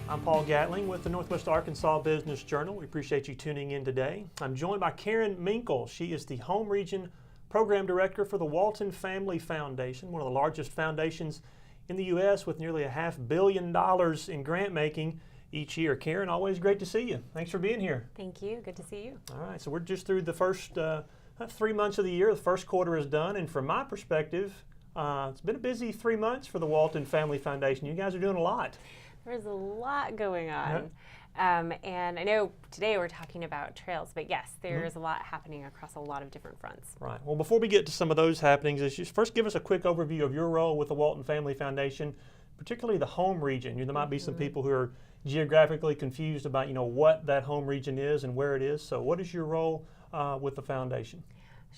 I'm Paul Gatling with the Northwest Arkansas Business Journal. We appreciate you tuning in today. I'm joined by Karen Minkel. She is the Home Region Program Director for the Walton Family Foundation, one of the largest foundations in the U.S. with nearly $500 million in grant making each year. Karen, always great to see you. Thanks for being here. Thank you. Good to see you. All right, so we're just through the first 3 months of the year. The first quarter is done, and from my perspective, it's been a busy 3 months for the Walton Family Foundation. You guys are doing a lot. There's a lot going on. And I know today we're talking about trails, but yes, there's a lot happening across a lot of different fronts. Right. Well, before we get to some of those happenings, just first give us a quick overview of your role with the Walton Family Foundation, particularly the home region. There might be some people who are geographically confused about, what that home region is and where it is. So what is your role with the foundation?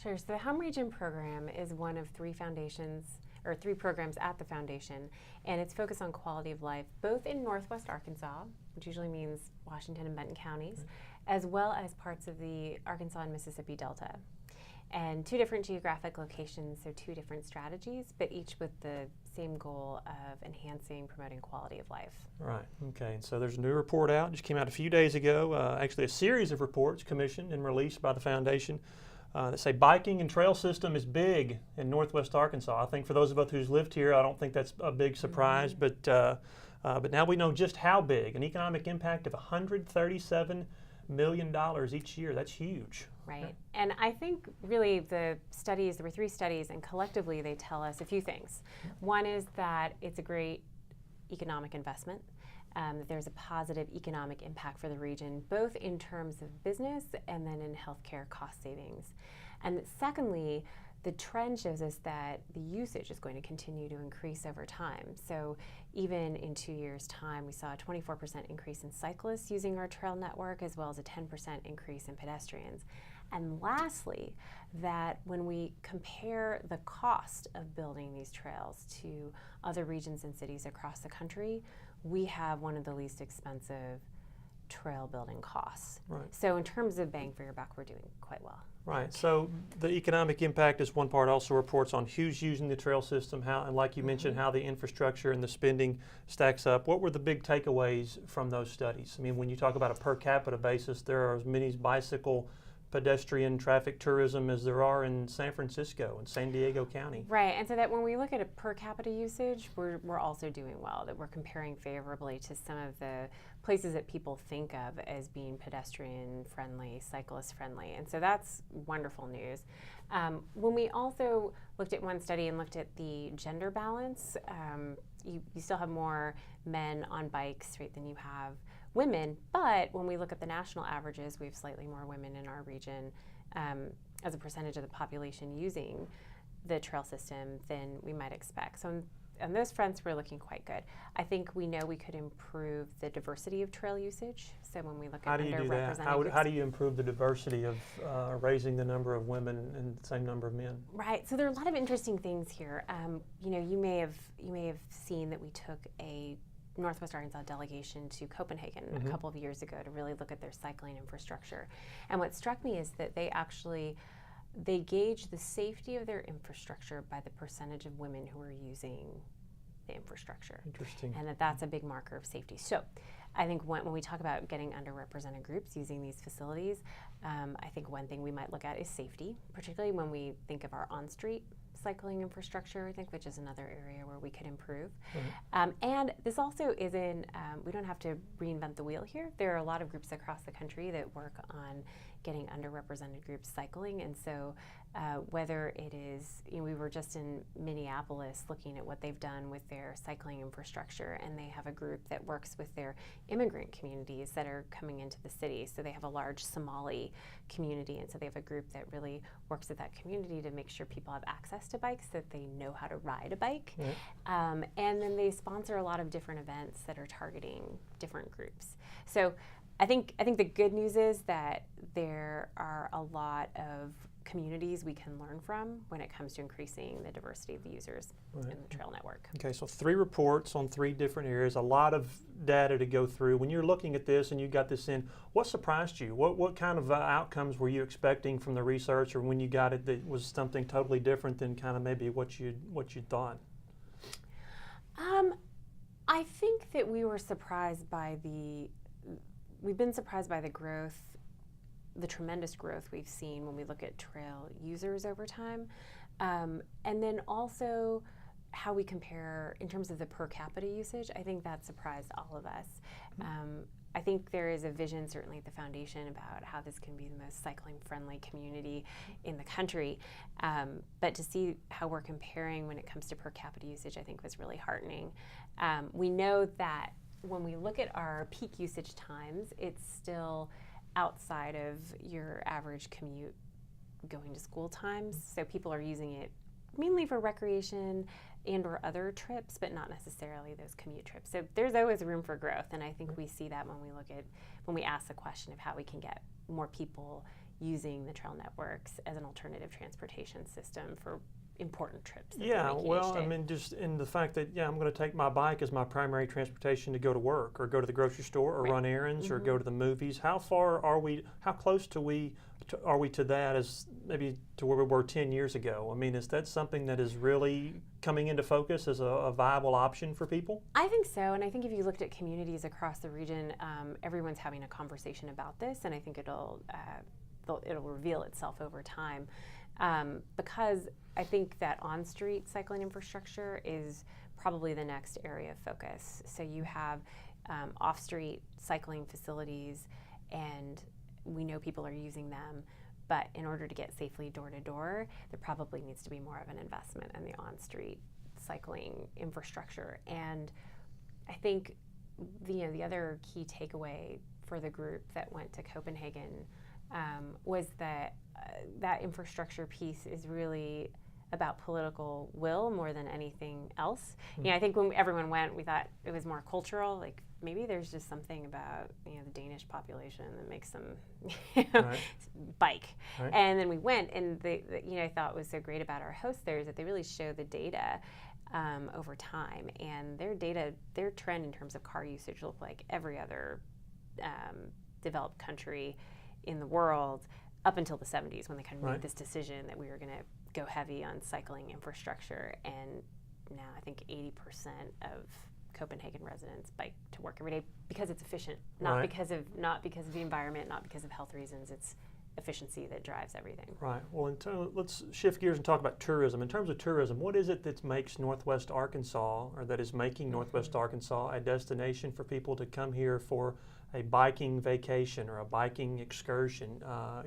Sure. So the Home Region program is one of three programs at the foundation, and it's focused on quality of life, both in Northwest Arkansas, which usually means Washington and Benton counties, as well as parts of the Arkansas and Mississippi Delta. And two different geographic locations, so two different strategies, but each with the same goal of enhancing, promoting quality of life. Right, okay, and so there's a new report out, just came out a few days ago, actually a series of reports commissioned and released by the foundation that say biking and trail system is big in Northwest Arkansas. I think for those of us who's lived here, I don't think that's a big surprise, but now we know just how big. An economic impact of $137 million each year. That's huge. Right, and I think really there were three studies, and collectively they tell us a few things. One is that it's a great economic investment. That there's a positive economic impact for the region, both in terms of business and then in healthcare cost savings. And secondly, the trend shows us that the usage is going to continue to increase over time. So even in 2 years' time, we saw a 24% increase in cyclists using our trail network, as well as a 10% increase in pedestrians. And lastly, that when we compare the cost of building these trails to other regions and cities across the country, we have one of the least expensive trail building costs. Right. So in terms of bang for your buck, we're doing quite well. Right, so the economic impact is one part, also reports on who's using the trail system, how, and like you mentioned, how the infrastructure and the spending stacks up. What were the big takeaways from those studies? I mean, when you talk about a per capita basis, there are as many bicycle, pedestrian, traffic tourism as there are in San Francisco and San Diego County. Right, and so that when we look at a per capita usage, we're also doing well, that we're comparing favorably to some of the places that people think of as being pedestrian friendly, cyclist friendly, and so that's wonderful news. When we also looked at one study and looked at the gender balance, you still have more men on bikes, right, than you have women, but when we look at the national averages, we have slightly more women in our region as a percentage of the population using the trail system than we might expect. So on those fronts, we're looking quite good. I think we know we could improve the diversity of trail usage. So when we look at underrepresented groups. How do you improve the diversity of raising the number of women and the same number of men? Right. So there are a lot of interesting things here. You may have seen that we took a Northwest Arkansas delegation to Copenhagen a couple of years ago to really look at their cycling infrastructure. And what struck me is that they gauge the safety of their infrastructure by the percentage of women who are using the infrastructure. Interesting. And that's a big marker of safety. So I think when we talk about getting underrepresented groups using these facilities, I think one thing we might look at is safety, particularly when we think of our on-street cycling infrastructure, I think, which is another area where we could improve. And this also isn't, we don't have to reinvent the wheel here. There are a lot of groups across the country that work on getting underrepresented groups cycling, and so whether it is, we were just in Minneapolis looking at what they've done with their cycling infrastructure, and they have a group that works with their immigrant communities that are coming into the city. So they have a large Somali community, and so they have a group that really works with that community to make sure people have access to bikes, that they know how to ride a bike. And then they sponsor a lot of different events that are targeting different groups. So I think the good news is that there are a lot of communities we can learn from when it comes to increasing the diversity of the users in the trail network. Okay, so 3 reports on 3 different areas, a lot of data to go through. When you're looking at this and you got this in, what surprised you? What kind of outcomes were you expecting from the research, or when you got it that was something totally different than kind of maybe what you'd thought? I think that we've been surprised by the growth, the tremendous growth we've seen when we look at trail users over time. And then also how we compare in terms of the per capita usage. I think that surprised all of us. I think there is a vision, certainly at the foundation, about how this can be the most cycling-friendly community in the country. But to see how we're comparing when it comes to per capita usage, I think was really heartening. We know that when we look at our peak usage times, it's still outside of your average commute going to school times. So people are using it mainly for recreation and or other trips, but not necessarily those commute trips. So there's always room for growth, and I think we see that when we ask the question of how we can get more people using the trail networks as an alternative transportation system for important trips that they're making each day. I mean, just in the fact that, I'm going to take my bike as my primary transportation to go to work or go to the grocery store or run errands or go to the movies. How close are we to that as maybe to where we were 10 years ago? I mean, is that something that is really coming into focus as a viable option for people? I think so, and I think if you looked at communities across the region, everyone's having a conversation about this, and I think it'll reveal itself over time. Because I think that on-street cycling infrastructure is probably the next area of focus. So you have off-street cycling facilities, and we know people are using them, but in order to get safely door-to-door, there probably needs to be more of an investment in the on-street cycling infrastructure. And I think the other key takeaway for the group that went to Copenhagen was that that infrastructure piece is really about political will more than anything else. I think when everyone went, we thought it was more cultural. Like maybe there's just something about the Danish population that makes them bike. Right. And then we went, and I thought was so great about our hosts there is that they really show the data over time, and their trend in terms of car usage looked like every other developed country in the world up until the 70s when they kind of made this decision that we were going to go heavy on cycling infrastructure. And now I think 80% of Copenhagen residents bike to work every day because it's efficient, not because of the environment, not because of health reasons. It's efficiency that drives everything. Right. Well, let's shift gears and talk about tourism. In terms of tourism, what is it that makes Northwest Arkansas, or that is making Northwest Arkansas a destination for people to come here for a biking vacation or a biking excursion?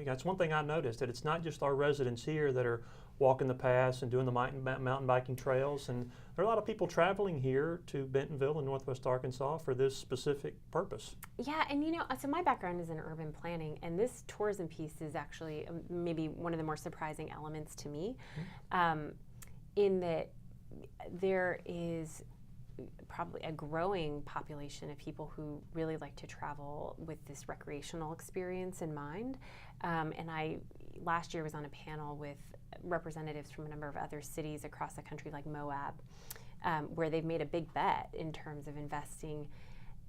That's one thing I noticed, that it's not just our residents here that are walking the paths and doing the mountain biking trails, and there are a lot of people traveling here to Bentonville in Northwest Arkansas for this specific purpose. Yeah, and so my background is in urban planning, and this tourism piece is actually maybe one of the more surprising elements to me, in that there is probably a growing population of people who really like to travel with this recreational experience in mind. And I last year was on a panel with representatives from a number of other cities across the country, like Moab, where they've made a big bet in terms of investing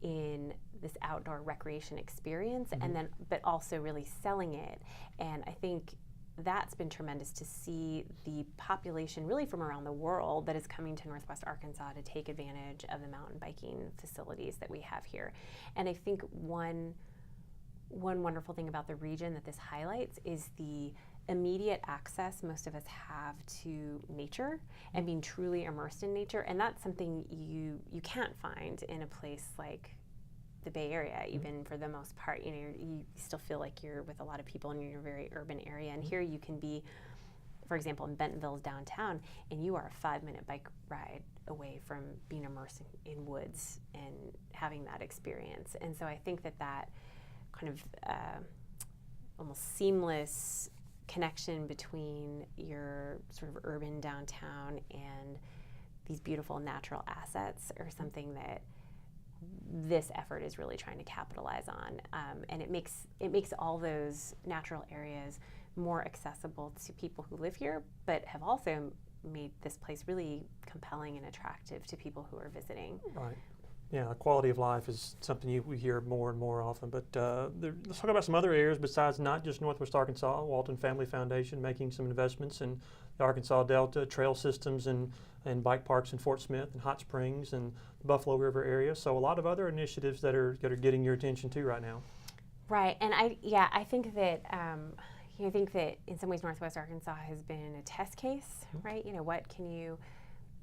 in this outdoor recreation experience, and then but also really selling it. And I think that's been tremendous to see the population really from around the world that is coming to Northwest Arkansas to take advantage of the mountain biking facilities that we have here. And I think one wonderful thing about the region that this highlights is the immediate access most of us have to nature and being truly immersed in nature. And that's something you can't find in a place like the Bay Area, even for the most part. You still feel like you're with a lot of people in your very urban area. And here you can be, for example, in Bentonville's downtown, and you are a 5-minute bike ride away from being immersed in woods and having that experience. And so I think that kind of almost seamless connection between your sort of urban downtown and these beautiful natural assets are something that this effort is really trying to capitalize on, and it makes all those natural areas more accessible to people who live here, but have also made this place really compelling and attractive to people who are visiting. Right. Yeah, quality of life is something we hear more and more often. But let's talk about some other areas besides not just Northwest Arkansas. Walton Family Foundation making some investments in the Arkansas Delta, trail systems and bike parks in Fort Smith and Hot Springs and the Buffalo River area. So a lot of other initiatives that are getting your attention too right now. Right, and I think that I think that in some ways Northwest Arkansas has been a test case, right?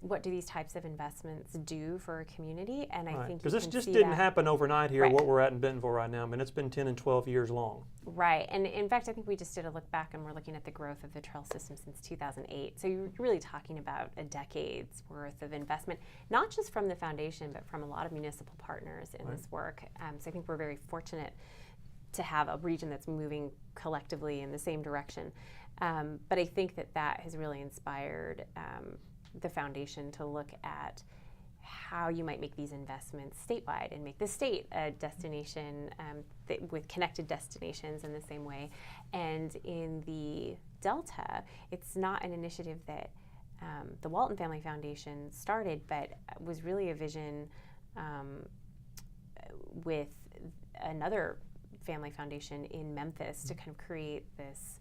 What do these types of investments do for a community? And I think because this just didn't happen overnight here. Right. What we're at in Bentonville right now, I mean, it's been 10 and 12 years long. Right, and in fact, I think we just did a look back, and we're looking at the growth of the trail system since 2008. So you're really talking about a decade's worth of investment, not just from the foundation, but from a lot of municipal partners in this work. So I think we're very fortunate to have a region that's moving collectively in the same direction. But I think that has really inspired the foundation to look at how you might make these investments statewide and make the state a destination with connected destinations in the same way. And in the Delta, it's not an initiative that the Walton Family Foundation started, but was really a vision with another family foundation in Memphis to kind of create this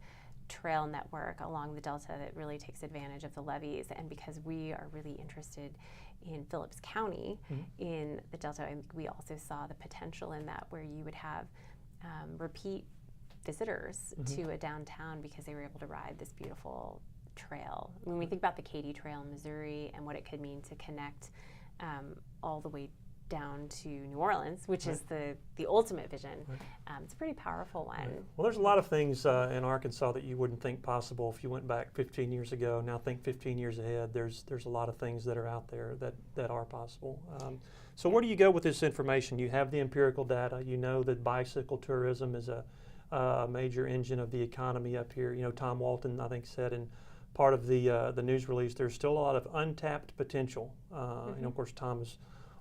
trail network along the Delta that really takes advantage of the levees. And because we are really interested in Phillips County in the Delta, and we also saw the potential in that, where you would have repeat visitors to a downtown because they were able to ride this beautiful trail. When we think about the Katy Trail in Missouri and what it could mean to connect all the way down to New Orleans, which is the ultimate vision. It's a pretty powerful one. Well, there's a lot of things in Arkansas that you wouldn't think possible if you went back 15 years ago. Now think 15 years ahead. There's a lot of things that are out there that are possible. So where do you go with this information? You have the empirical data. You know that bicycle tourism is a major engine of the economy up here. You know, Tom Walton, I think, said in part of the news release, there's still a lot of untapped potential. You know, of course, Tom is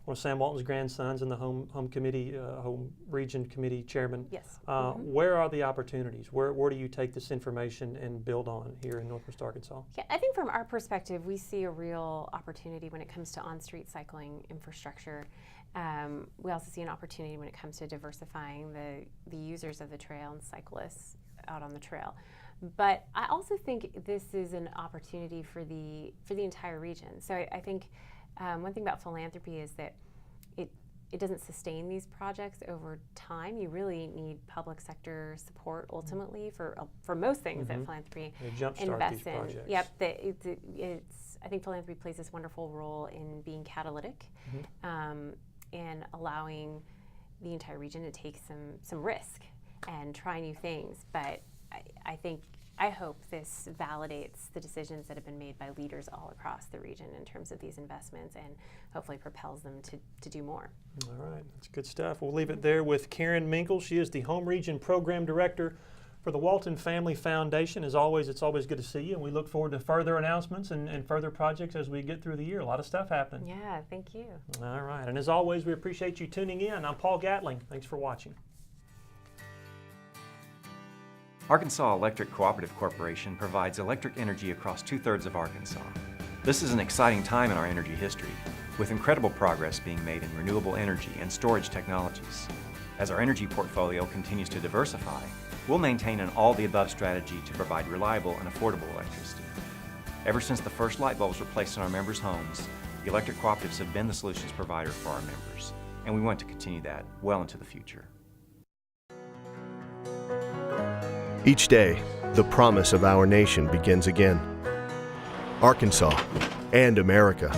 one of Sam Walton's grandsons and the home region committee chairman. Yes. Where are the opportunities? Where do you take this information and build on here in Northwest Arkansas? Yeah, I think from our perspective, we see a real opportunity when it comes to on-street cycling infrastructure. We also see an opportunity when it comes to diversifying the users of the trail and cyclists out on the trail. But I also think this is an opportunity for the entire region. So I think one thing about philanthropy is that it doesn't sustain these projects over time. You really need public sector support ultimately for most things that philanthropy invests in. Projects. Yep, I think philanthropy plays this wonderful role in being catalytic and allowing the entire region to take some risk and try new things. But I hope this validates the decisions that have been made by leaders all across the region in terms of these investments, and hopefully propels them to do more. All right, that's good stuff. We'll leave it there with Karen Minkel. She is the Home Region Program Director for the Walton Family Foundation. As always, it's always good to see you, and we look forward to further announcements and further projects as we get through the year. A lot of stuff happening. Yeah, thank you. All right, and as always, we appreciate you tuning in. I'm Paul Gatling. Thanks for watching. Arkansas Electric Cooperative Corporation provides electric energy across 2/3 of Arkansas. This is an exciting time in our energy history, with incredible progress being made in renewable energy and storage technologies. As our energy portfolio continues to diversify, we'll maintain an all-the-above strategy to provide reliable and affordable electricity. Ever since the first light bulbs were placed in our members' homes, the electric cooperatives have been the solutions provider for our members, and we want to continue that well into the future. Each day, the promise of our nation begins again. Arkansas and America,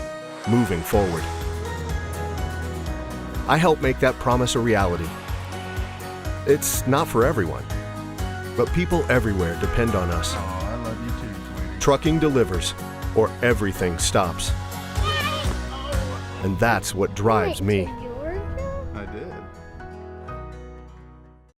moving forward. I help make that promise a reality. It's not for everyone, but people everywhere depend on us. Oh, I love you too, sweetie. Trucking delivers, or everything stops. And that's what drives me.